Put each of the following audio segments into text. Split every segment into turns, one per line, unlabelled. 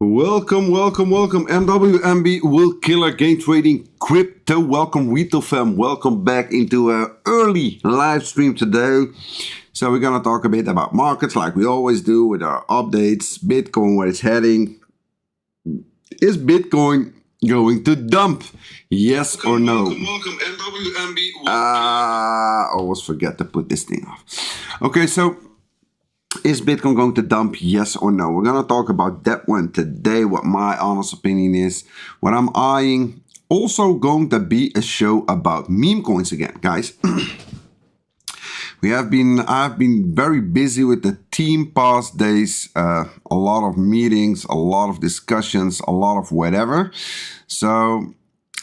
Welcome, MWMB will killer gain trading crypto. Welcome retail fam, welcome back into an early live stream today. So we're gonna talk a bit about markets like we always do with our updates, Bitcoin, where it's heading. Is Bitcoin going to dump? Yes or no? Welcome, MWMB. I always forget to put this thing off. Okay, so is Bitcoin going to dump? Yes or no? We're going to talk about that one today, what my honest opinion is, what I'm eyeing. Also going to be a show about meme coins again, guys. I've been very busy with the team past days, a lot of meetings, a lot of discussions, a lot of whatever. So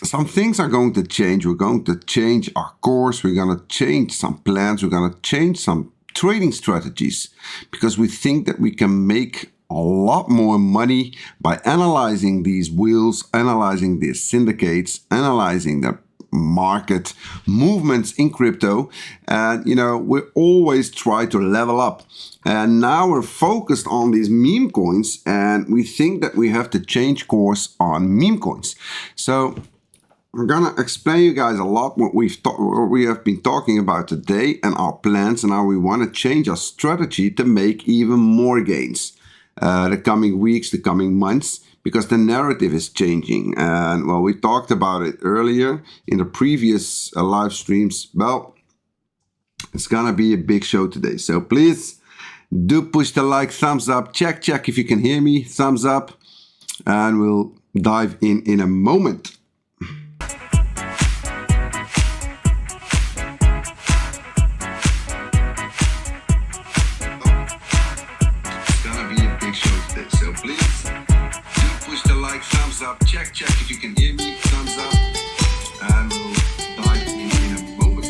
some things are going to change. We're going to change our course. We're going to change some plans. We're going to change some trading strategies because we think that we can make a lot more money by analyzing these wheels, analyzing these syndicates, analyzing the market movements in crypto. And you know, we always try to level up, and now we're focused on these meme coins, and we think that we have to change course on meme coins. So I'm gonna explain you guys a lot what we have been talking about today and our plans and how we want to change our strategy to make even more gains the coming weeks, the coming months, because the narrative is changing. And well, we talked about it earlier in the previous live streams. Well, it's gonna be a big show today, so please do push the like, thumbs up, check if you can hear me, thumbs up, and we'll dive in a moment. Check if you can hear me, thumbs up, and we'll dive in a moment.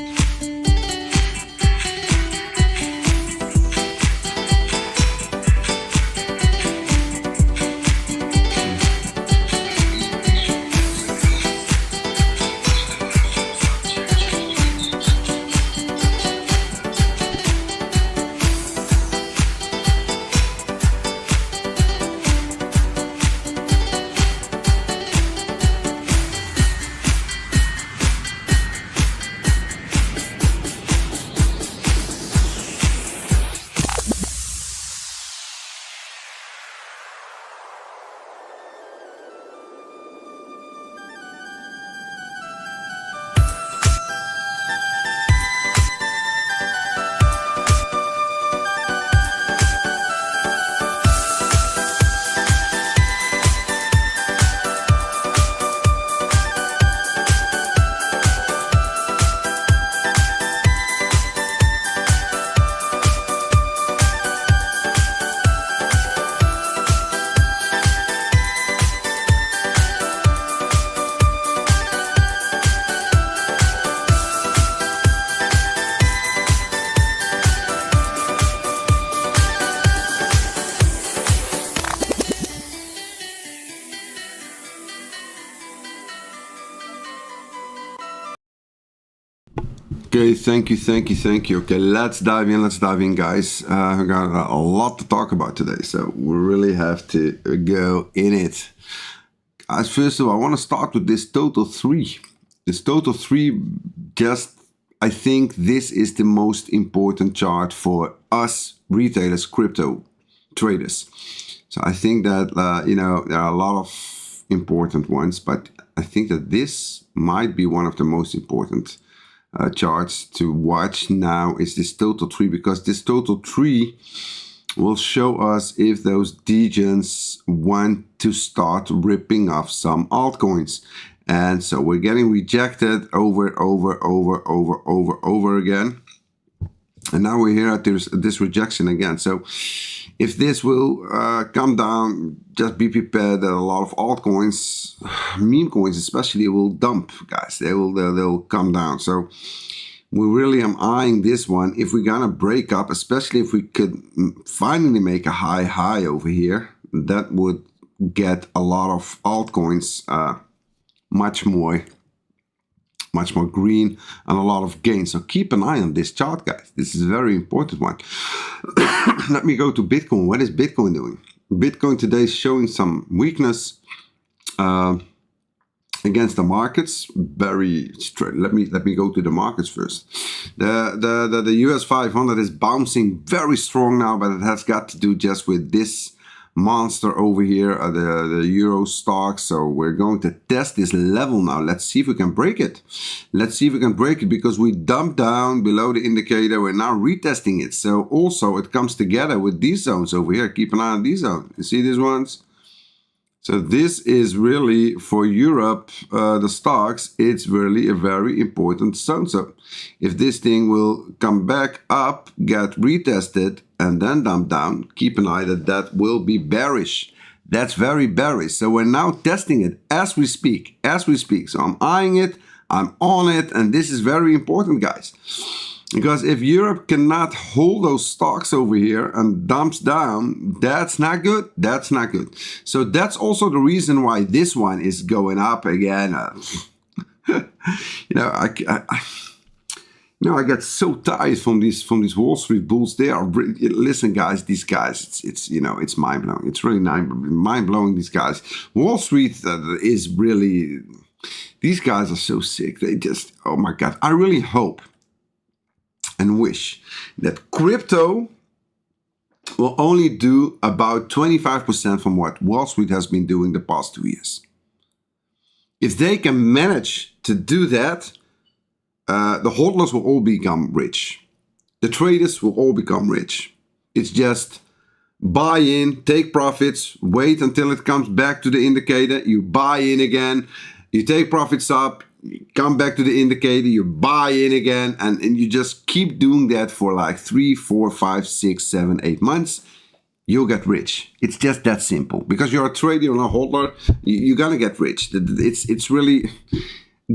Okay, thank you. Okay, let's dive in, guys. We got a lot to talk about today, so we really have to go in it. Guys, first of all, I want to start with this total 3. This total 3, I think this is the most important chart for us retailers, crypto traders. So I think that, you know, there are a lot of important ones, but I think that this might be one of the most important charts to watch now is this total 3, because this total 3 will show us if those degens want to start ripping off some altcoins. And so we're getting rejected over again, and now we're here at this rejection again. So if this will come down, just be prepared that a lot of altcoins, meme coins especially, will dump, guys. They'll come down. So we really am eyeing this one. If we're gonna break up, especially if we could finally make a high over here, that would get a lot of altcoins much more green and a lot of gain. So keep an eye on this chart, guys. This is a very important one. Let me go to Bitcoin. What is Bitcoin doing? Bitcoin today is showing some weakness against the markets. Very straight. Let me go to the markets first. The US 500 is bouncing very strong now, but it has got to do just with this monster over here, the Euro stock. So we're going to test this level now. Let's see if we can break it. Let's see if we can break it, because we dumped down below the indicator. We're now retesting it. So also it comes together with these zones over here. Keep an eye on these zones. You see these ones? So this is really for Europe, the stocks, it's really a very important zone. So if this thing will come back up, get retested, and then dump down, keep an eye that that will be bearish. That's very bearish. So we're now testing it as we speak, So I'm eyeing it, I'm on it, and this is very important, guys. Because if Europe cannot hold those stocks over here and dumps down, that's not good. That's not good. So that's also the reason why this one is going up again. I get so tired from these Wall Street bulls. They are, listen, guys. These guys, it's mind blowing. It's really mind blowing. These guys. Wall Street is really. These guys are so sick. They just, oh my God. I really hope and wish that crypto will only do about 25% from what Wall Street has been doing the past 2 years. If they can manage to do that, the hodlers will all become rich. The traders will all become rich. It's just buy in, take profits, wait until it comes back to the indicator, you buy in again, you take profits up, come back to the indicator, you buy in again, and you just keep doing that for like 3, 4, 5, 6, 7, 8 months. You'll get rich. It's just that simple. Because you're a trader and a hodler, you're gonna get rich. It's really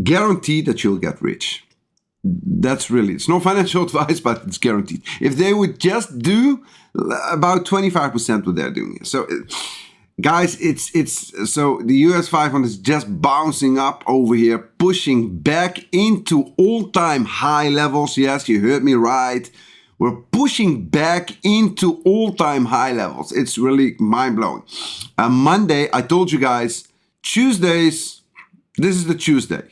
guaranteed that you'll get rich. That's really, it's no financial advice, but it's guaranteed. If they would just do about 25% what they're doing. So guys, so the US 500 is just bouncing up over here, pushing back into all-time high levels. Yes, you heard me right. We're pushing back into all-time high levels. It's really mind-blowing. Monday, I told you guys, Tuesdays, this is the Tuesday,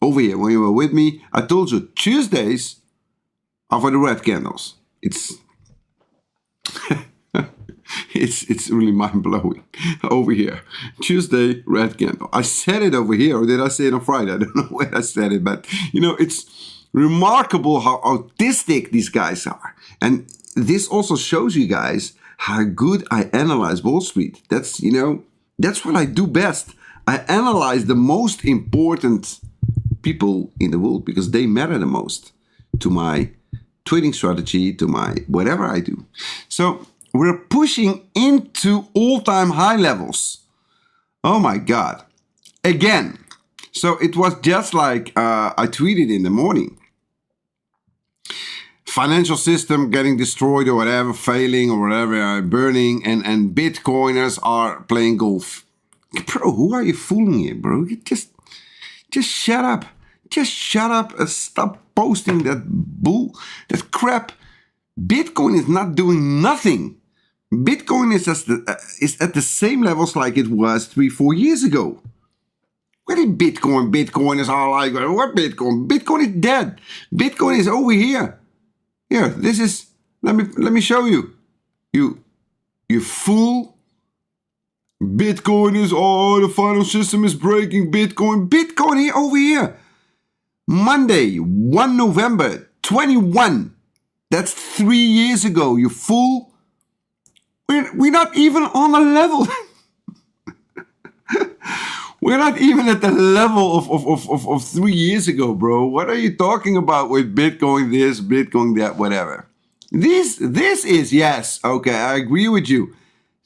over here, when you were with me, I told you Tuesdays are for the red candles. It's really mind-blowing over here. Tuesday, red candle. I said it over here, or did I say it on Friday? I don't know where I said it, but it's remarkable how autistic these guys are. And this also shows you guys how good I analyze Wall Street. That's what I do best. I analyze the most important people in the world because they matter the most to my trading strategy, to my whatever I do. So we're pushing into all-time high levels. Oh my God. Again. So it was just like I tweeted in the morning. Financial system getting destroyed or whatever, failing or whatever, burning, and Bitcoiners are playing golf. Bro, who are you fooling here, bro? You just shut up. Just shut up and stop posting that that crap. Bitcoin is not doing nothing. Bitcoin is at the same levels like it was 3-4 years ago. Where did Bitcoiners are like, what Bitcoin? Bitcoin is dead. Bitcoin is over here. Here, this is, let me show you. You fool. Bitcoin is, the final system is breaking. Bitcoin here, over here. Monday, 1 November 21. That's 3 years ago, you fool. We're not even on a level. We're not even at the level of 3 years ago, bro. What are you talking about with Bitcoin this, Bitcoin that, whatever? This is, yes, okay, I agree with you.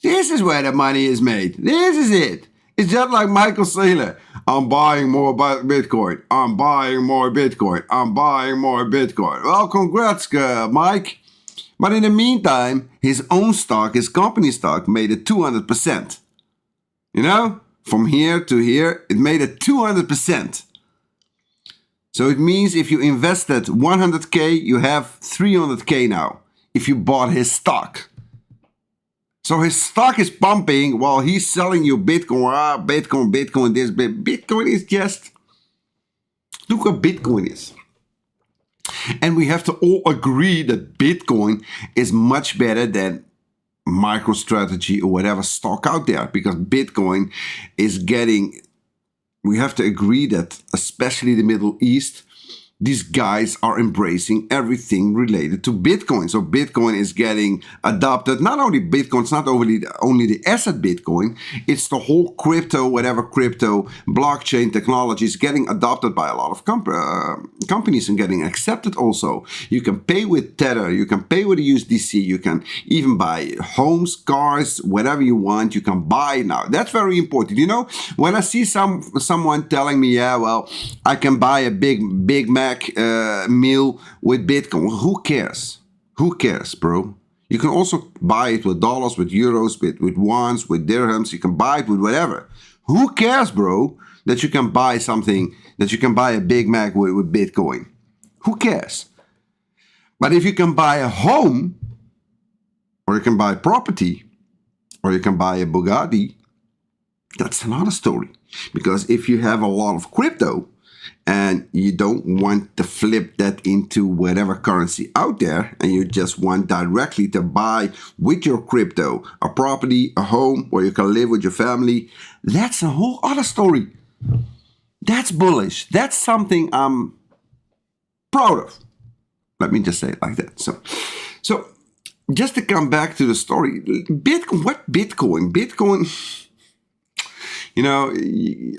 This is where the money is made. This is it. It's just like Michael Saylor. I'm buying more Bitcoin. I'm buying more Bitcoin. I'm buying more Bitcoin. Well, congrats, Mike. But in the meantime, his own stock, his company stock, made it 200%. From here to here, it made it 200%. So it means if you invested 100K, you have 300K now. If you bought his stock. So his stock is pumping while he's selling you Bitcoin. Bitcoin, this. Bitcoin is just, look what Bitcoin is. And we have to all agree that Bitcoin is much better than MicroStrategy or whatever stock out there, because Bitcoin is getting, we have to agree that especially the Middle East, these guys are embracing everything related to Bitcoin. So Bitcoin is getting adopted. Not only Bitcoin, it's not only the asset Bitcoin, it's the whole crypto, whatever crypto, blockchain technology is getting adopted by a lot of companies and getting accepted also. You can pay with Tether, you can pay with USDC, you can even buy homes, cars, whatever you want, you can buy now. That's very important. You know, when I see someone telling me, yeah, well, I can buy a Big Mac meal with Bitcoin. Who cares? Who cares, bro? You can also buy it with dollars, with euros, with wons, with dirhams. You can buy it with whatever. Who cares, bro, that you can buy something, that you can buy a Big Mac with Bitcoin? Who cares? But if you can buy a home, or you can buy property, or you can buy a Bugatti, that's another story. Because if you have a lot of crypto, and you don't want to flip that into whatever currency out there, and you just want directly to buy with your crypto a property, a home where you can live with your family, that's a whole other story. That's bullish. That's something I'm proud of. Let me just say it like that. So just to come back to the story, Bitcoin? Bitcoin, you know,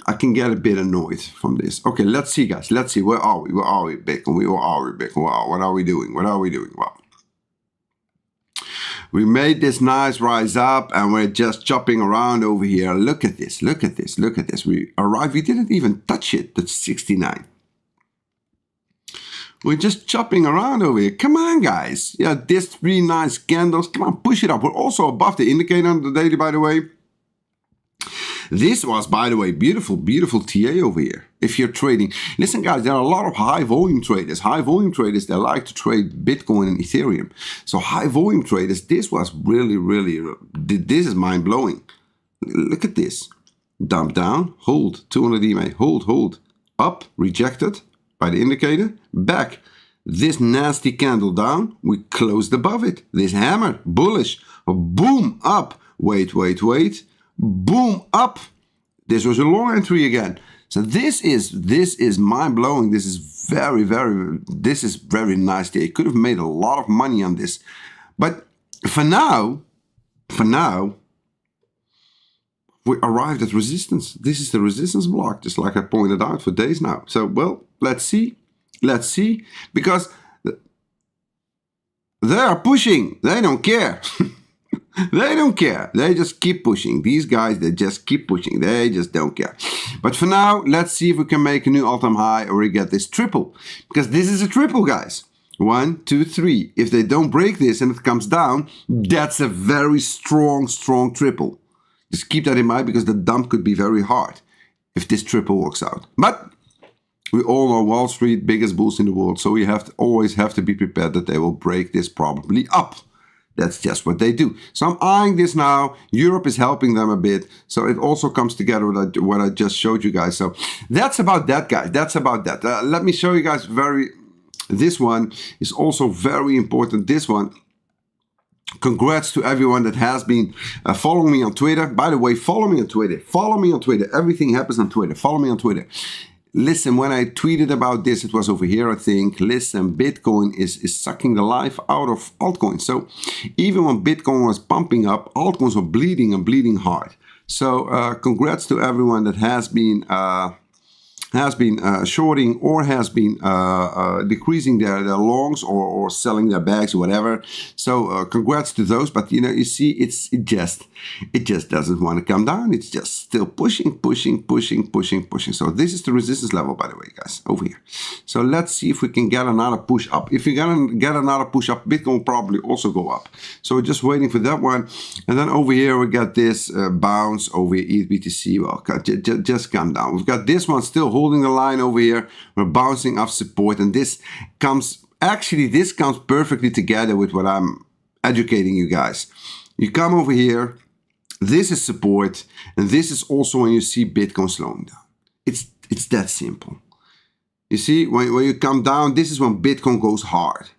I can get a bit annoyed from this. Okay, let's see, guys. Let's see. Where are we? Where are we, Bitcoin? Where are we, Bitcoin? Wow, what are we doing? What are we doing? Well, we made this nice rise up, and we're just chopping around over here. Look at this. Look at this. Look at this. We arrived. We didn't even touch it. That's 69. We're just chopping around over here. Come on, guys. Yeah, this 3 nice candles. Come on, push it up. We're also above the indicator on the daily, by the way. This was, by the way, beautiful, beautiful TA over here. If you're trading, listen, guys, there are a lot of high volume traders. High volume traders, they like to trade Bitcoin and Ethereum. So high volume traders, this was really, really, this is mind blowing. Look at this. Dump down, hold, 200 EMA, hold, up, rejected by the indicator, back. This nasty candle down, we closed above it. This hammer, bullish, boom, up, wait. Boom, up. This was a long entry again. So this is mind-blowing. This is very nice. They could have made a lot of money on this. But for now, we arrived at resistance. This is the resistance block, just like I pointed out for days now. So, well, let's see. Because they are pushing. They don't care. They don't care. They just keep pushing. These guys, they just keep pushing. They just don't care. But for now, let's see if we can make a new all-time high or we get this triple. Because this is a triple, guys. 1, 2, 3. If they don't break this and it comes down, that's a very strong triple. Just keep that in mind, because the dump could be very hard if this triple works out. But we all know Wall Street, biggest bulls in the world. So we always have to be prepared that they will break this probably up. That's just what they do. So I'm eyeing this now. Europe is helping them a bit. So it also comes together with what I just showed you guys. So that's about that, guys. That's about that. Let me show you guys this one is also very important. This one. Congrats to everyone that has been following me on Twitter. By the way, follow me on Twitter. Follow me on Twitter. Everything happens on Twitter. Follow me on Twitter. Listen, when I tweeted about this, it was over here, I think. Listen, Bitcoin is sucking the life out of altcoins. So even when Bitcoin was pumping up, altcoins were bleeding and bleeding hard. So congrats to everyone that has been shorting or has been decreasing their longs or selling their bags or whatever. So congrats to those. But you know, you see, it just doesn't want to come down. It's just still pushing. So this is the resistance level, by the way, guys, over here. So let's see if we can get another push up. If we're gonna get another push up, Bitcoin will probably also go up. So we're just waiting for that one. And then over here we got this bounce over here, ETH-BTC. Well, just come down. We've got this one still holding the line over here. We're bouncing off support, and this comes perfectly together with what I'm educating you guys. You come over here, this is support, and this is also when you see Bitcoin slowing down. It's that simple. You see, when you come down, this is when Bitcoin goes hard.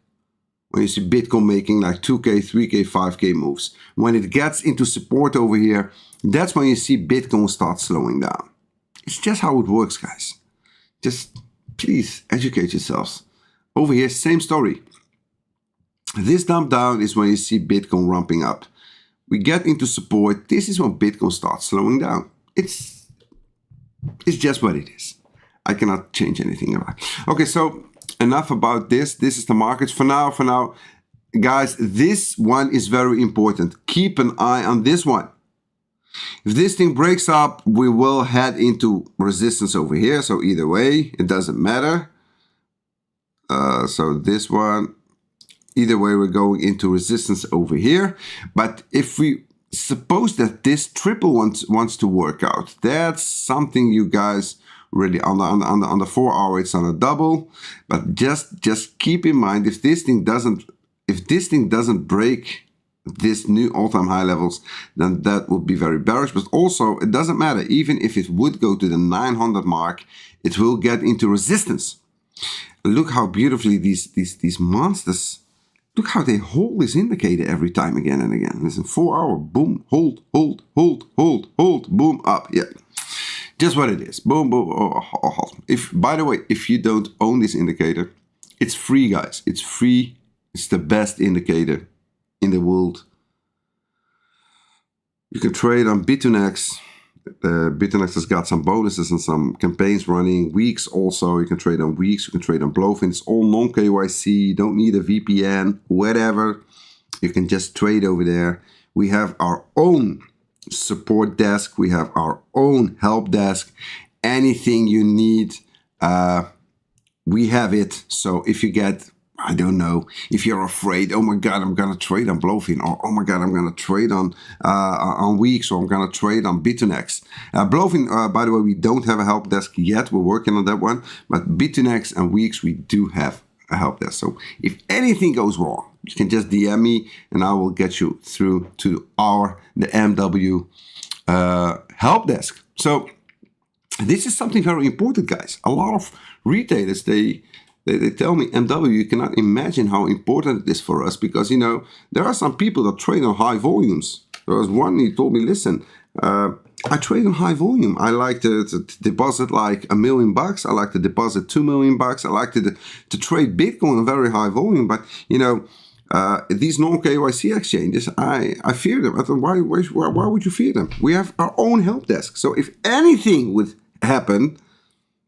When you see Bitcoin making like 2K, 3K, 5K moves. When it gets into support over here, that's when you see Bitcoin start slowing down. It's just how it works, guys. Just please educate yourselves. Over here, same story. This dump down is when you see Bitcoin ramping up. We get into support. This is when Bitcoin starts slowing down. It's just what it is. I cannot change anything about it. Okay, so enough about this. This is the markets for now. For now, guys, this one is very important. Keep an eye on this one. If this thing breaks up, we will head into resistance over here. So either way, it doesn't matter. So this one, either way, we're going into resistance over here. But if we suppose that this triple wants to work out, that's something you guys really on the 4 hour, it's on a double. But just keep in mind, if this thing doesn't break this new all-time high levels, then that would be very bearish. But also, it doesn't matter. Even if it would go to the 900 mark, it will get into resistance. Look how beautifully these monsters, look how they hold this indicator every time again and again. Listen, 4 hour, boom, hold, hold, hold, hold, hold, boom, up. Yeah, just what it is. Boom, boom, hold. By the way, if you don't own this indicator, it's free, guys. It's free. It's the best indicator in the world. You can trade on BITUNIX. BITUNIX has got some bonuses and some campaigns running. Weex also, you can trade on Weex, you can trade on Blofin. It's all non-KYC, you don't need a VPN, whatever. You can just trade over there. We have our own support desk, we have our own help desk. Anything you need, we have it. So if you get, I don't know, if you're afraid, oh my God, I'm going to trade on Blofin, or oh my God, I'm going to trade on Weex, or I'm going to trade on BITUNIX. Blofin, by the way, we don't have a help desk yet. We're working on that one. But BITUNIX and Weex, we do have a help desk. So if anything goes wrong, you can just DM me and I will get you through to the MW help desk. So this is something very important, guys. A lot of retailers, they tell me, MW, you cannot imagine how important it is for us, because, you know, there are some people that trade on high volumes. There was one, he told me, listen, I trade on high volume. I like to deposit like $1 million. I like to deposit $2 million. I like to trade Bitcoin on very high volume. But, you know, these non-KYC exchanges, I fear them. I thought, why would you fear them? We have our own help desk. So if anything would happen,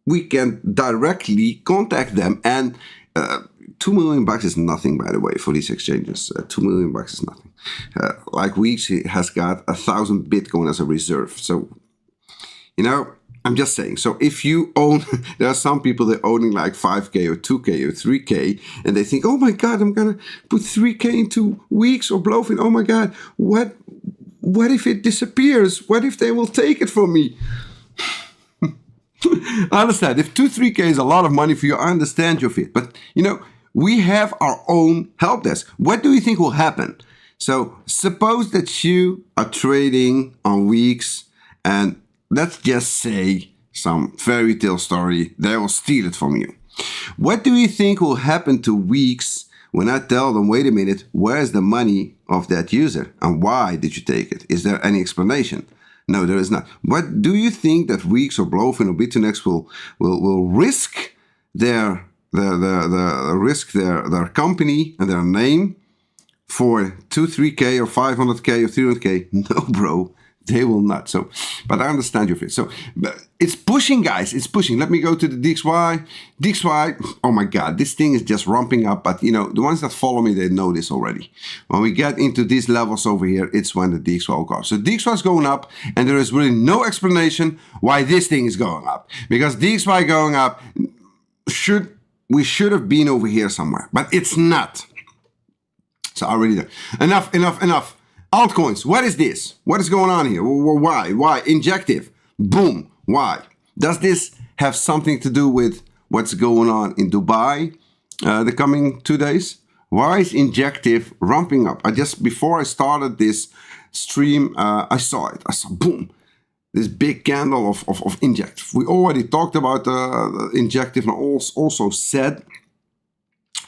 we can directly contact them. And $2 million is nothing, by the way, for these exchanges. $2 million is nothing. Like Weex has got 1,000 Bitcoin as a reserve. So, you know, I'm just saying. So if you own, there are some people that are owning like 5K or 2K or 3K, and they think, oh my God, I'm going to put 3K into Weex or Blofin. Oh my God, what if it disappears? What if they will take it from me? I understand. If 2-3K is a lot of money for you, I understand your fear. But, you know, we have our own help desk. What do you think will happen? So suppose that you are trading on Weex, and let's just say some fairy tale story, they will steal it from you. What do you think will happen to Weex when I tell them, wait a minute, where's the money of that user? And why did you take it? Is there any explanation? No, there is not. What do you think that Weex or Blofin or BITUNIX will risk their company and their name for 2-3K or 500K or 300K? No, bro, they will not. So, but I understand your fear. So, but it's pushing, guys. It's pushing. Let me go to the DXY. DXY, oh my God, this thing is just ramping up. But, you know, the ones that follow me, they know this already. When we get into these levels over here, it's when the DXY will go. So DXY is going up, and there is really no explanation why this thing is going up. Because DXY going up, we should have been over here somewhere, but it's not. So I already know. Enough. Altcoins, what is this? What is going on here? Why? Injective, boom, why? Does this have something to do with what's going on in Dubai the coming 2 days? Why is Injective ramping up? Before I started this stream, I saw it. I saw, boom, this big candle of Injective. We already talked about Injective, and also said,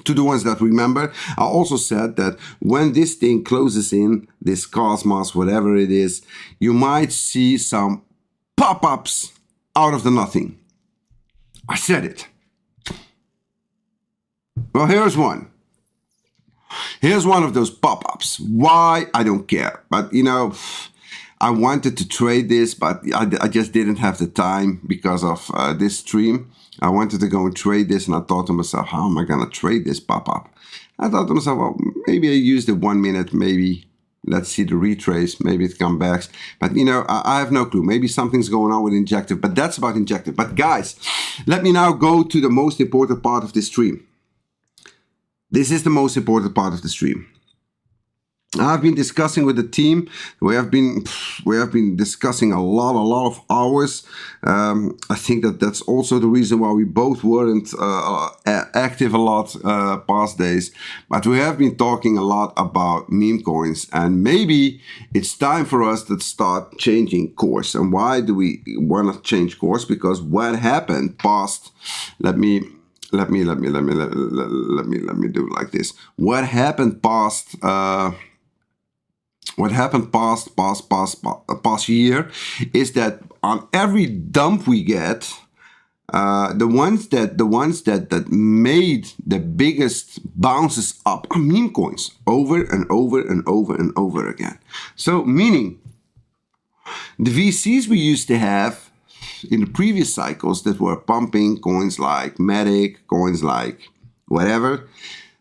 to the ones that remember, I also said that when this thing closes in, this cosmos, whatever it is, you might see some pop-ups out of the nothing. I said it. Well, here's one. Here's one of those pop-ups. Why? I don't care. But, you know, I wanted to trade this, but I just didn't have the time because of this stream. I wanted to go and trade this, and I thought to myself, how am I going to trade this pop-up? I thought to myself, well, maybe I used it 1 minute, maybe let's see the retrace, maybe it comes back. But, you know, I have no clue. Maybe something's going on with Injective, but that's about Injective. But guys, let me now go to the most important part of this stream. This is the most important part of the stream. I've been discussing with the team. We have been discussing a lot of hours. I think that's also the reason why we both weren't active a lot past days. But we have been talking a lot about meme coins, and maybe it's time for us to start changing course. And why do we want to change course? Because what happened past, let me do it like this. What happened past past year is that on every dump we get, the ones that made the biggest bounces up are meme coins over and over again. So meaning the VCs we used to have in the previous cycles that were pumping coins like Matic, coins like whatever,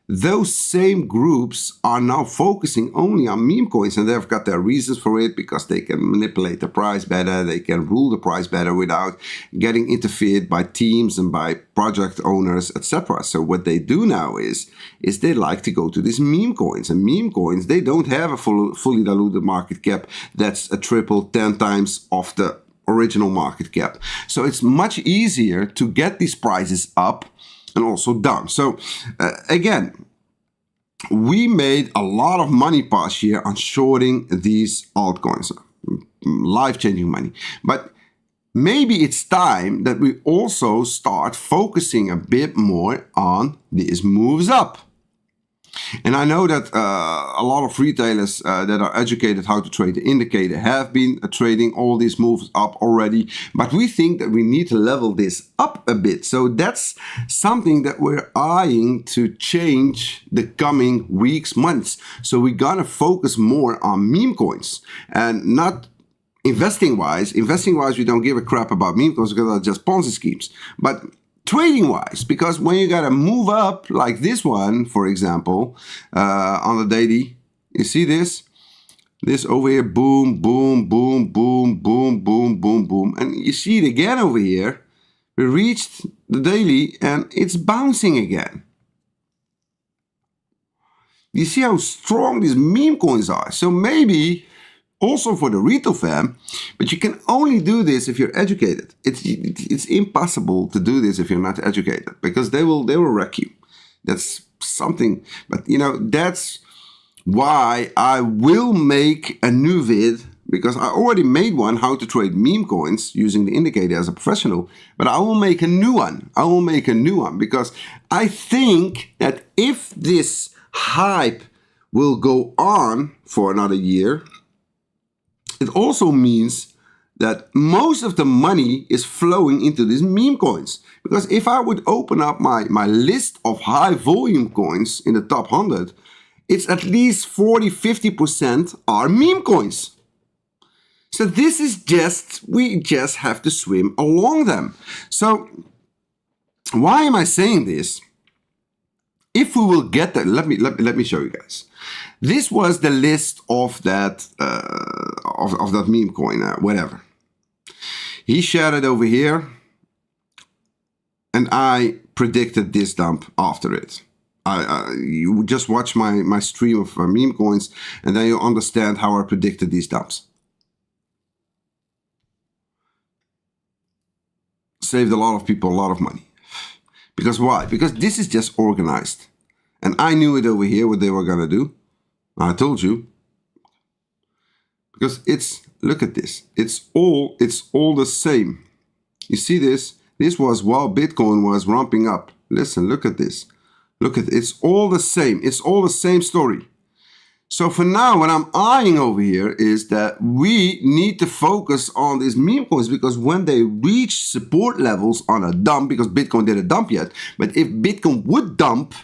those same groups are now focusing only on meme coins, and they've got their reasons for it, because they can manipulate the price better, they can rule the price better without getting interfered by teams and by project owners, etc. So what they do now is they like to go to these meme coins, and meme coins, they don't have a fully diluted market cap that's a triple 10 times of the original market cap. So it's much easier to get these prices up and also down. So again, we made a lot of money past year on shorting these altcoins, life-changing money. But maybe it's time that we also start focusing a bit more on these moves up. And I know that a lot of retailers that are educated how to trade the indicator have been trading all these moves up already, but we think that we need to level this up a bit. So that's something that we're eyeing to change the coming weeks, months. So we're gonna focus more on meme coins and not investing wise. Investing wise, we don't give a crap about meme coins because they're just Ponzi schemes. But trading wise, because when you gotta move up like this one, for example, on the daily, you see this over here, boom, boom, boom, boom, boom, boom, boom, boom, and you see it again over here. We reached the daily and it's bouncing again. You see how strong these meme coins are. So maybe also for the retail fam, but you can only do this if you're educated. It's impossible to do this if you're not educated, because they will wreck you. That's something. But you know, that's why I will make a new vid, because I already made one, how to trade meme coins using the indicator as a professional. But I will make a new one. I will make a new one because I think that if this hype will go on for another year, it also means that most of the money is flowing into these meme coins. Because if I would open up my list of high volume coins in the top 100, it's at least 40-50% are meme coins. So this is we just have to swim along them. So why am I saying this? If we will get that, let me show you guys. This was the list of that of that meme coin, whatever. He shared it over here, and I predicted this dump after it. You just watch my stream of meme coins, and then you understand how I predicted these dumps. Saved a lot of people a lot of money. Because why? Because this is just organized. And I knew it over here, what they were going to do. I told you. Because it's, look at this. It's all the same. You see this? This was while Bitcoin was ramping up. Listen, look at this. Look at it. It's all the same. It's all the same story. So for now, what I'm eyeing over here is that we need to focus on these meme coins, because when they reach support levels on a dump, because Bitcoin didn't dump yet, but if Bitcoin would dump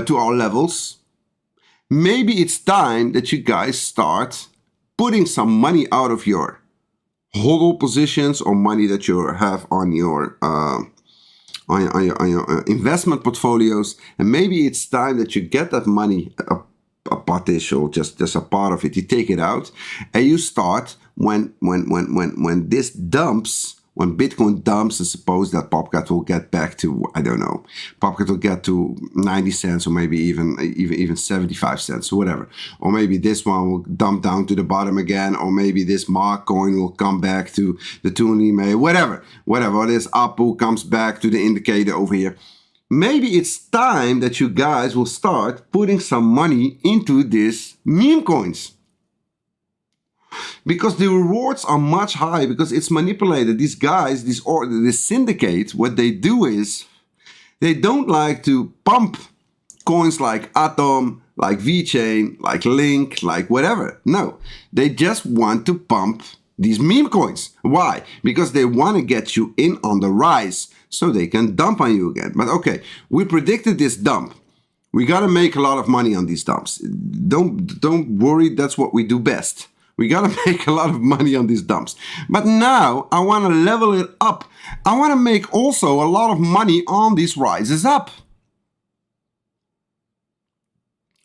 to our levels, maybe it's time that you guys start putting some money out of your hodl positions or money that you have on your investment portfolios, and maybe it's time that you get that money, a partial, just a part of it, you take it out, and you start when this dumps, when Bitcoin dumps, and suppose that Popcat will get back to, I don't know, Popcat will get to 90 cents or maybe even 75 cents or whatever. Or maybe this one will dump down to the bottom again, or maybe this Mark coin will come back to the Tunime, whatever. Or this Apu comes back to the indicator over here. Maybe it's time that you guys will start putting some money into these meme coins. Because the rewards are much higher, because it's manipulated. These guys, this syndicate, what they do is, they don't like to pump coins like Atom, like VeChain, like Link, like whatever. No, they just want to pump these meme coins. Why? Because they want to get you in on the rise, so they can dump on you again. But okay, we predicted this dump. We got to make a lot of money on these dumps. Don't worry, that's what we do best. We got to make a lot of money on these dumps. But now I want to level it up. I want to make also a lot of money on these rises up.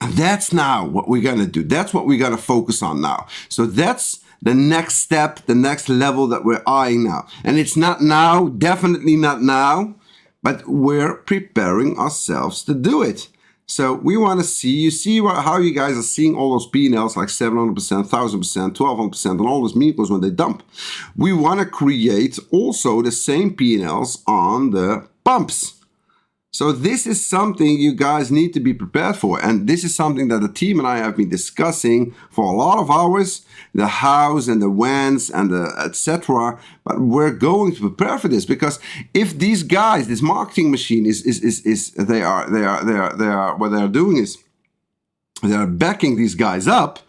And that's now what we're going to do. That's what we're going to focus on now. So that's the next step, the next level that we're eyeing now. And it's not now, definitely not now, but we're preparing ourselves to do it. So we want to see, you see how you guys are seeing all those P&Ls like 700%, 1000%, 1200% and all those meme coins when they dump. We want to create also the same P&Ls on the pumps. So this is something you guys need to be prepared for. And this is something that the team and I have been discussing for a lot of hours, the hows and the whens and the etc. But we're going to prepare for this, because if these guys, this marketing machine what they are doing is they are backing these guys up.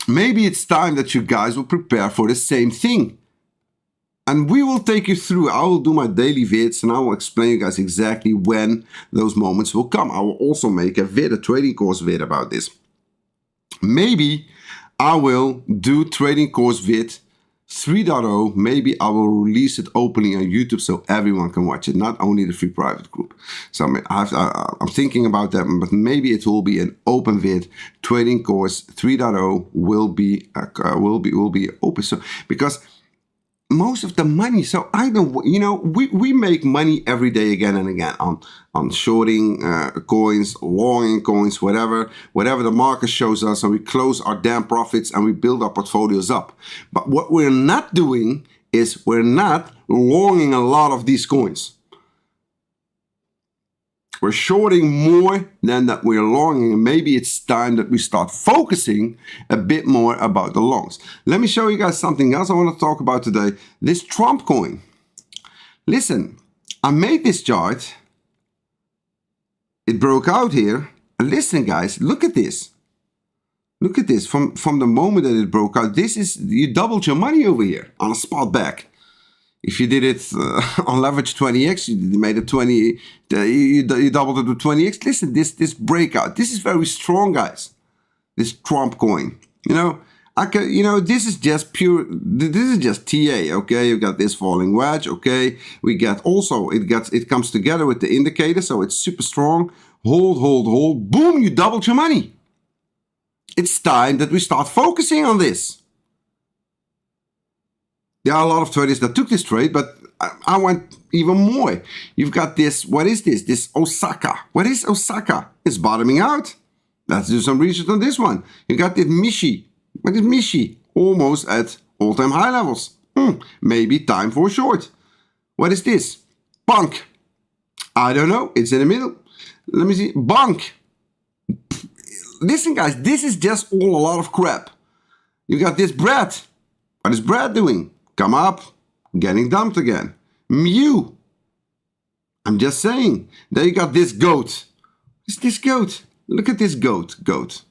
Maybe it's time that you guys will prepare for the same thing. And we will take you through. I will do my daily vids and I will explain you guys exactly when those moments will come. I will also make a trading course vid about this. Maybe I will do trading course vid 3.0. Maybe I will release it openly on YouTube so everyone can watch it, not only the free private group. So I'm thinking about that, but maybe it will be an open vid. Trading course 3.0 will be open. So because most of the money, so I don't, we make money every day again and again on shorting coins, longing coins, whatever the market shows us, and we close our damn profits and we build our portfolios up. But what we're not doing is we're not longing a lot of these coins. We're shorting more than that we're longing, and maybe it's time that we start focusing a bit more about the longs. Let me show you guys something else I want to talk about today. This Trump coin. Listen, I made this chart. It broke out here. And listen, guys, look at this. Look at this. From the moment that it broke out, this is, you doubled your money over here on a spot back. If you did it on leverage 20x, you made it 20, you doubled it to 20x. Listen, this breakout, this is very strong, guys. This Trump coin, this is just pure, this is just TA, okay? You got this falling wedge, okay? We get also, it comes together with the indicator, so it's super strong. Hold, boom, you doubled your money. It's time that we start focusing on this. There are a lot of traders that took this trade, but I want even more. You've got this, what is this? This Osaka. What is Osaka? It's bottoming out. Let's do some research on this one. You got this Mishi. What is Mishi? Almost at all-time high levels. Maybe time for a short. What is this? Punk. I don't know. It's in the middle. Let me see. Bank. Listen, guys, this is just all a lot of crap. You got this bread. What is bread doing? Come up, getting dumped again. Mew. I'm just saying. Then you got this goat. It's this goat. Look at this goat.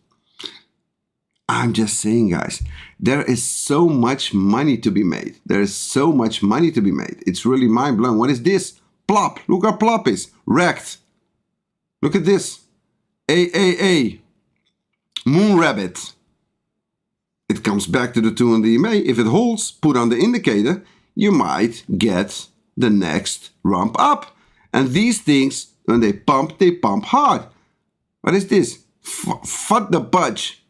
I'm just saying, guys, there is so much money to be made. There is so much money to be made. It's really mind-blowing. What is this? Plop. Look how plop is. Wrecked. Look at this. AAA. Moon rabbit. It comes back to the 2 on the EMA. If it holds, put on the indicator, you might get the next rump up. And these things, when they pump hard. What is this? Fud the budge.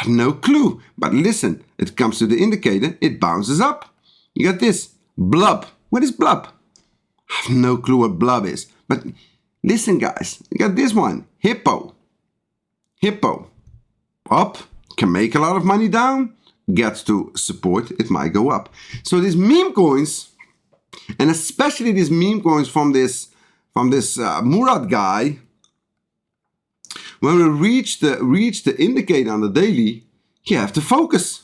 No clue. But listen, it comes to the indicator, it bounces up. You got this. Blub. What is blub? I have no clue what blub is. But listen, guys, you got this one. Hippo. Hippo. Up. Can make a lot of money down. Gets to support. It might go up. So these meme coins, and especially these meme coins from this Murad guy, when we reach the indicator on the daily, you have to focus,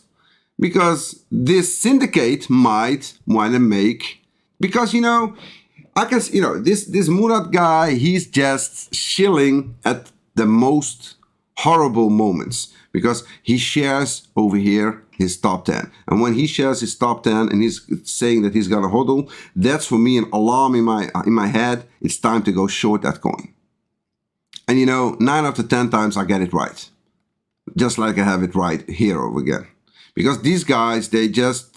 because this syndicate might want to make, because I can this Murad guy, he's just chilling at the most horrible moments, because he shares over here his top 10, and when he shares his top 10 and he's saying that he's gonna hodl, that's for me an alarm in my head. It's time to go short that coin. And 9 out of 10 times I get it right. Just like I have it right here over again. Because these guys, because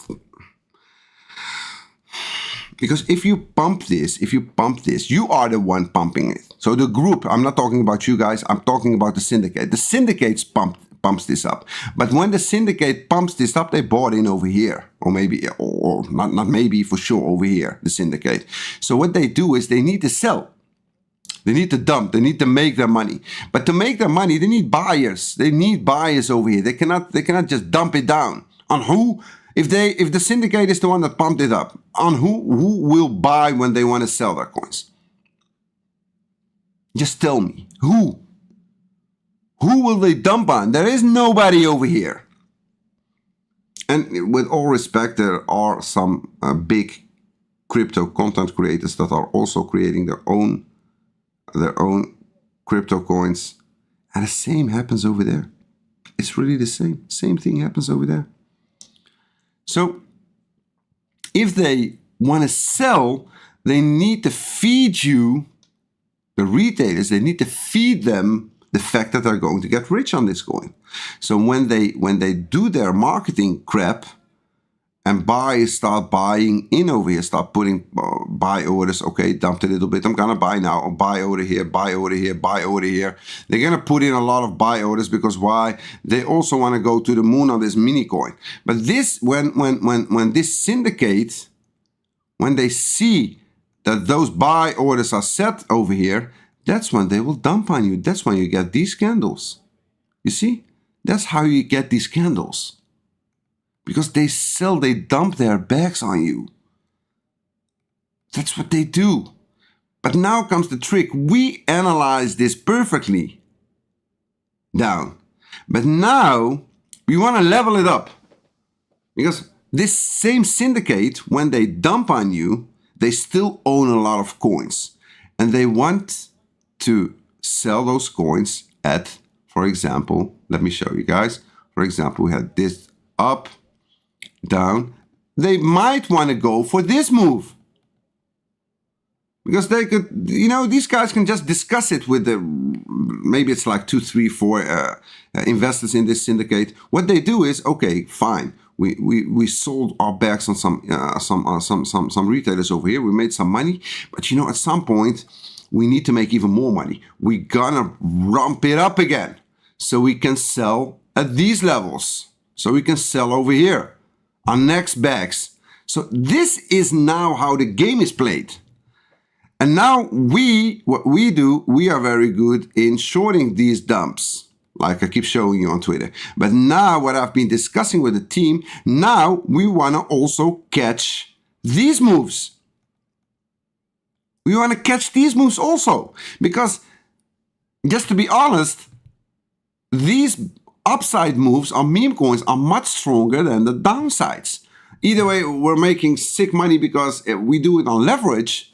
if you pump this, you are the one pumping it. So the group, I'm not talking about you guys, I'm talking about the syndicate. The syndicates pumps this up. But when the syndicate pumps this up, they bought in over here. Or maybe, or not maybe, for sure over here, the syndicate. So what they do is they need to sell. They need to dump. They need to make their money. But to make their money, they need buyers. They need buyers over here. They cannot just dump it down. On who? If the syndicate is the one that pumped it up, on who will buy when they want to sell their coins? Just tell me. Who? Who will they dump on? There is nobody over here. And with all respect, there are some big crypto content creators that are also creating their own crypto coins, and the same happens over there. It's really the same thing happens over there. So if they want to sell, they need to feed you, the retailers, they need to feed them the fact that they're going to get rich on this coin. So when they do their marketing crap, and buyers start buying in over here, start putting buy orders. Okay, dumped a little bit. I'm gonna buy now. Or buy order here, buy order here, buy order here. They're gonna put in a lot of buy orders, because why? They also want to go to the moon on this mini coin. But this, when this syndicate, when they see that those buy orders are set over here, that's when they will dump on you. That's when you get these candles. You see? That's how you get these candles. Because they dump their bags on you. That's what they do. But now comes the trick. We analyze this perfectly down. But now we want to level it up. Because this same syndicate, when they dump on you, they still own a lot of coins. And they want to sell those coins at, for example, let me show you guys. For example, we had this up, down. They might want to go for this move, because they could, these guys can just discuss it with maybe it's like 2, 3, 4 investors in this syndicate. What they do is, okay, fine, we sold our bags on some retailers over here. We made some money, but at some point we need to make even more money. We're gonna rump it up again, so we can sell at these levels. So we can sell over here on next bags. So this is now how the game is played. And now what we do, we are very good in shorting these dumps, like I keep showing you on Twitter. But now what I've been discussing with the team, now we want to also catch these moves. We want to catch these moves also, because just to be honest, these upside moves on meme coins are much stronger than the downsides. Either way, we're making sick money because we do it on leverage.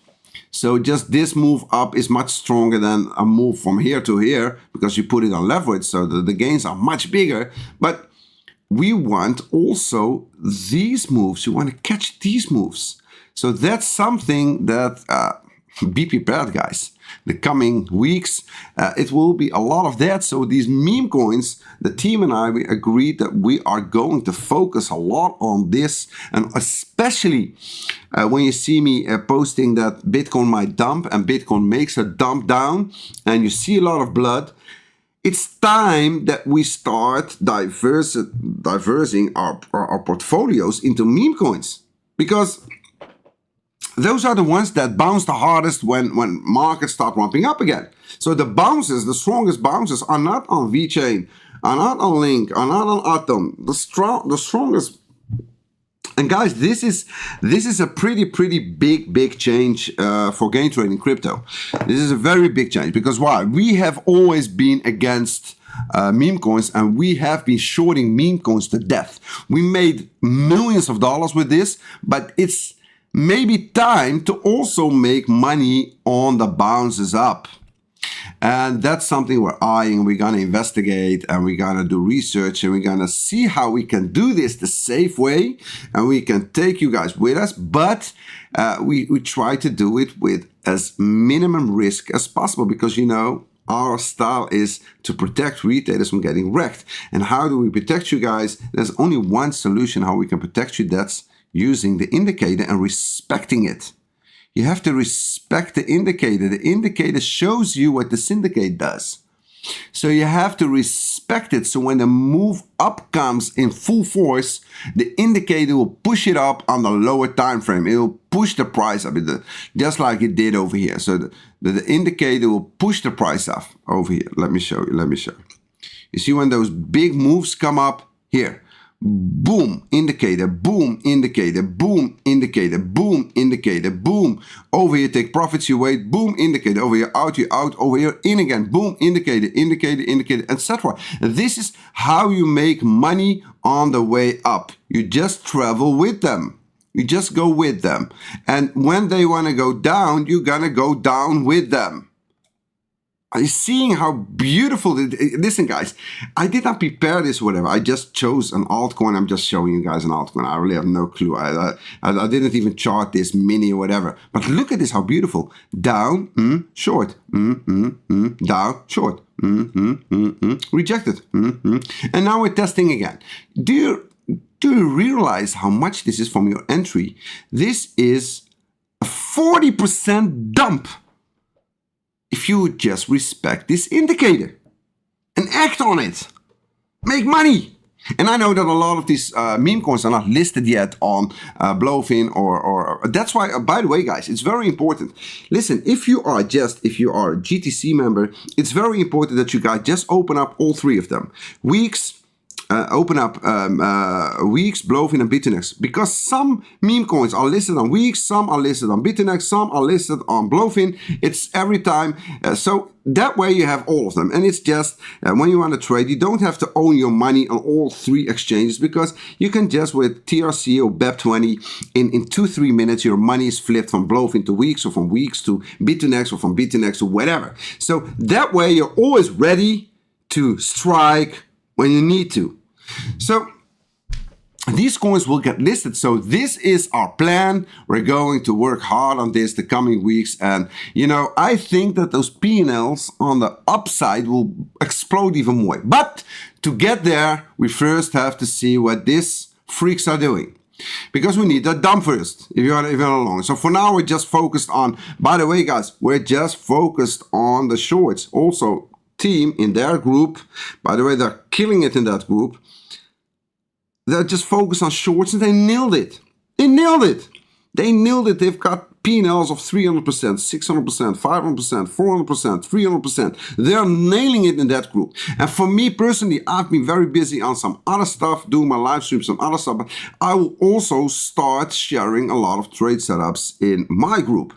So just this move up is much stronger than a move from here to here because you put it on leverage. So the gains are much bigger. But we want also these moves. You want to catch these moves. So that's something that be prepared, guys. The coming weeks, it will be a lot of that. So these meme coins, the team and I, we agreed that we are going to focus a lot on this. And especially when you see me posting that Bitcoin might dump and Bitcoin makes a dump down and you see a lot of blood, it's time that we start diversing our portfolios into meme coins, because those are the ones that bounce the hardest when markets start ramping up again. So the bounces, the strongest bounces, are not on VeChain, are not on Link, are not on Atom. The strongest. And guys, this is a pretty big change for gain trading crypto. This is a very big change, because why? We have always been against meme coins, and we have been shorting meme coins to death. We made millions of dollars with this, but it's maybe time to also make money on the bounces up. And that's something we're eyeing. We're going to investigate, and we're going to do research, and we're going to see how we can do this the safe way, and we can take you guys with us. But we try to do it with as minimum risk as possible, because, you know, our style is to protect retailers from getting wrecked. And how do we protect you guys? There's only one solution how we can protect you. That's using the indicator and respecting it. You have to respect the indicator. The indicator shows you what the syndicate does. So you have to respect it. So when the move up comes in full force, the indicator will push it up on the lower time frame. It will push the price up, just like it did over here. So the indicator will push the price up over here. Let me show you. You see when those big moves come up here? Boom, indicator, boom, indicator, boom, indicator, boom, indicator, boom. Over here, take profits, you wait, boom, indicator. Over here, out, you out. Over here, in again, boom, indicator, indicator, indicator, etc. This is how you make money on the way up. You just travel with them. You just go with them. And when they want to go down, you're going to go down with them. Are you seeing how beautiful? Listen, guys, I did not prepare this, whatever. I just chose an altcoin. I'm just showing you guys an altcoin. I really have no clue. I didn't even chart this mini or whatever. But look at this, how beautiful. Down, short, down, short, rejected. And now we're testing again. Do you realize how much this is from your entry? This is a 40% dump. If you would just respect this indicator and act on it, make money. And I know that a lot of these meme coins are not listed yet on Blofin or that's why, by the way, guys, it's very important. Listen, if you are a GTC member, it's very important that you guys just open up all three of them. Weex, open up Weex, Blofin, and BITUNIX, because some meme coins are listed on Weex, some are listed on BITUNIX, some are listed on Blofin. It's every time. So that way you have all of them. And it's just when you want to trade, you don't have to own your money on all three exchanges, because you can just with TRC or BEP20 in 2-3 minutes, your money is flipped from Blofin to Weex, or from Weex to BITUNIX, or from BITUNIX to whatever. So that way you're always ready to strike when you need to. So these coins will get listed. So this is our plan. We're going to work hard on this the coming weeks. And, you know, I think that those P&Ls on the upside will explode even more. But to get there, we first have to see what these freaks are doing, because we need that dump first if you're long. So for now, we're just focused on, by the way, guys, we're just focused on the shorts. Also, team in their group, by the way, they're killing it in that group. They're just focused on shorts, and they nailed it. They nailed it. They nailed it. They've got P&Ls of 300%, 600%, 500%, 400%, 300%. They're nailing it in that group. And for me personally, I've been very busy on some other stuff, doing my live streams, some other stuff. But I will also start sharing a lot of trade setups in my group.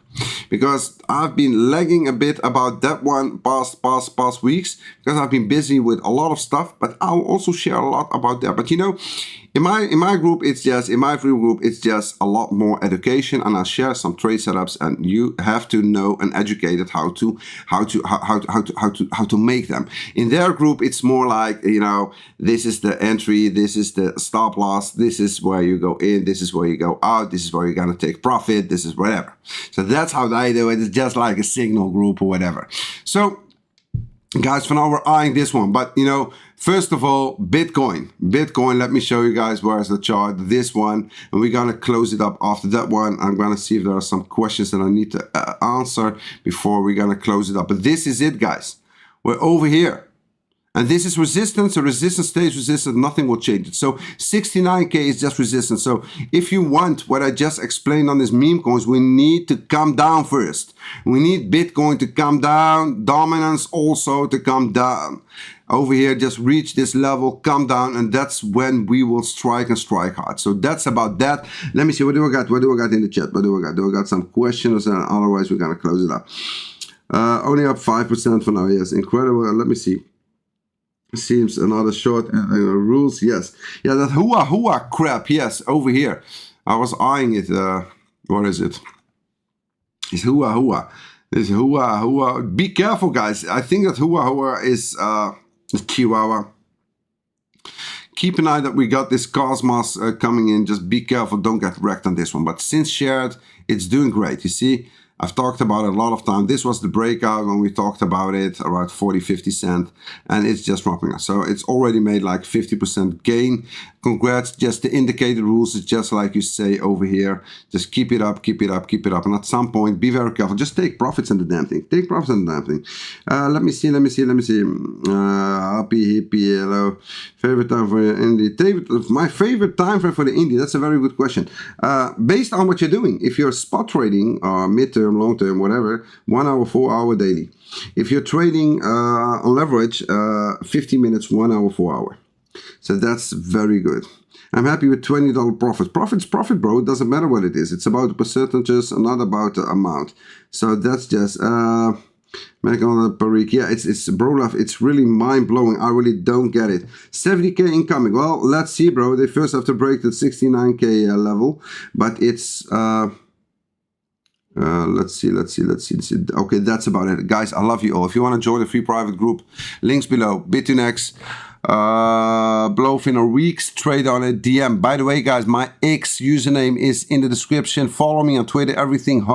because I've been lagging a bit about that one past weeks, because I've been busy with a lot of stuff, but I'll also share a lot about that. But you know, in my group, it's just, in my free group, it's just a lot more education, and I'll share some trade setups, and you have to know and educate it how to make them. In their group, it's more like, you know, this is the entry, this is the stop loss, this is where you go in, this is where you go out, this is where you're gonna take profit, this is whatever. So that's how they do it. It's just like a signal group or whatever. So guys, for now we're eyeing this one, but you know, first of all, Bitcoin, let me show you guys where's the chart, this one, and we're gonna close it up after that one. I'm gonna see if there are some questions that I need to answer before we're gonna close it up. But this is it, guys. We're over here. And this is resistance. So resistance stays resistant, nothing will change it. So 69K is just resistance. So if you want what I just explained on this meme coins, we need to come down first. We need Bitcoin to come down, dominance also to come down. Over here, just reach this level, come down, and that's when we will strike and strike hard. So that's about that. Let me see, what do I got? What do I got in the chat? What do I got? Do I got some questions? Otherwise, we're gonna close it up. Only up 5% for now. Yes, incredible. Let me see. Seems another short rules. Yes, yeah, that hua crap. Yes, over here, I was eyeing it. What is it? It's hua. This hua. Be careful, guys. I think that hua is Chihuahua. Keep an eye that we got this Cosmos coming in. Just be careful, don't get wrecked on this one. But since shared, it's doing great. You see, I've talked about it a lot of time. This was the breakout when we talked about it, around 40-50 cents, and it's just dropping us. So it's already made like 50% gain. Congrats, just the indicated rules is just like you say over here. Just keep it up, keep it up, keep it up. And at some point, be very careful. Just take profits on the damn thing. Take profits on the damn thing. Let me see. Happy, hippie, hello. Favorite time for indie? My favorite time frame for the indie? That's a very good question. Based on what you're doing. If you're spot trading or midterm, long term, whatever, 1 hour, 4 hour daily. If you're trading on leverage, 50 minutes, 1 hour, 4 hour. So that's very good. I'm happy with $20 profit. Profit's profit, bro. It doesn't matter what it is. It's about the percentages and not about the amount. So that's just make on the per week. Yeah, it's bro love. It's really mind blowing. I really don't get it. 70K incoming. Well, let's see, bro. They first have to break the 69K level, but it's let's see. Okay, that's about it, guys. I love you all. If you want to join the free private group, links below. BITUNIX, Blofin or Weex, trade on it, DM. By the way, guys, my X username is in the description. Follow me on Twitter. Everything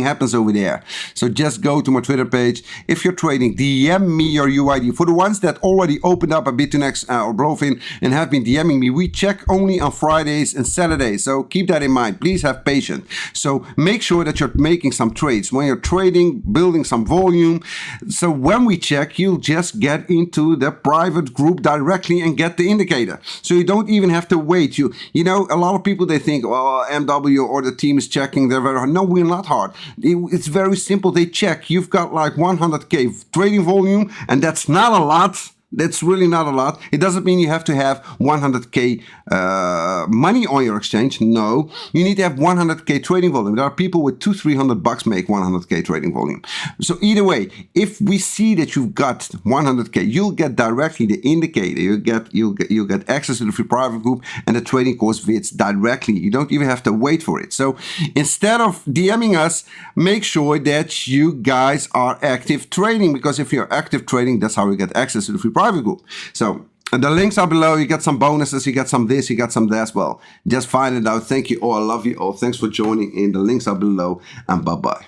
happens over there. So just go to my Twitter page. If you're trading, DM me your UID. For the ones that already opened up a BITUNIX or Blofin and have been DMing me, we check only on Fridays and Saturdays. So keep that in mind. Please have patience. So make sure that you're making some trades when you're trading, building some volume. So when we check, you'll just get into the private group directly and get the indicator. So you don't even have to wait. You know, a lot of people, they think, well, MW or the team is checking. They're very hard. No, we're not hard. It's very simple. They check. You've got like 100K trading volume, and that's not a lot. That's really not a lot. It doesn't mean you have to have 100K money on your exchange. No, you need to have 100K trading volume. There are people with $200-300 make 100K trading volume. So either way, if we see that you've got 100K, you'll get directly the indicator. You'll get access to the free private group, and the trading course fits directly. You don't even have to wait for it. So instead of DMing us, make sure that you guys are active trading, because if you're active trading, that's how you get access to the free private group. So the links are below. You get some bonuses, you get some this, you get some that as well. Just find it out. Thank you all. I love you all. Thanks for joining in. The links are below, and bye-bye.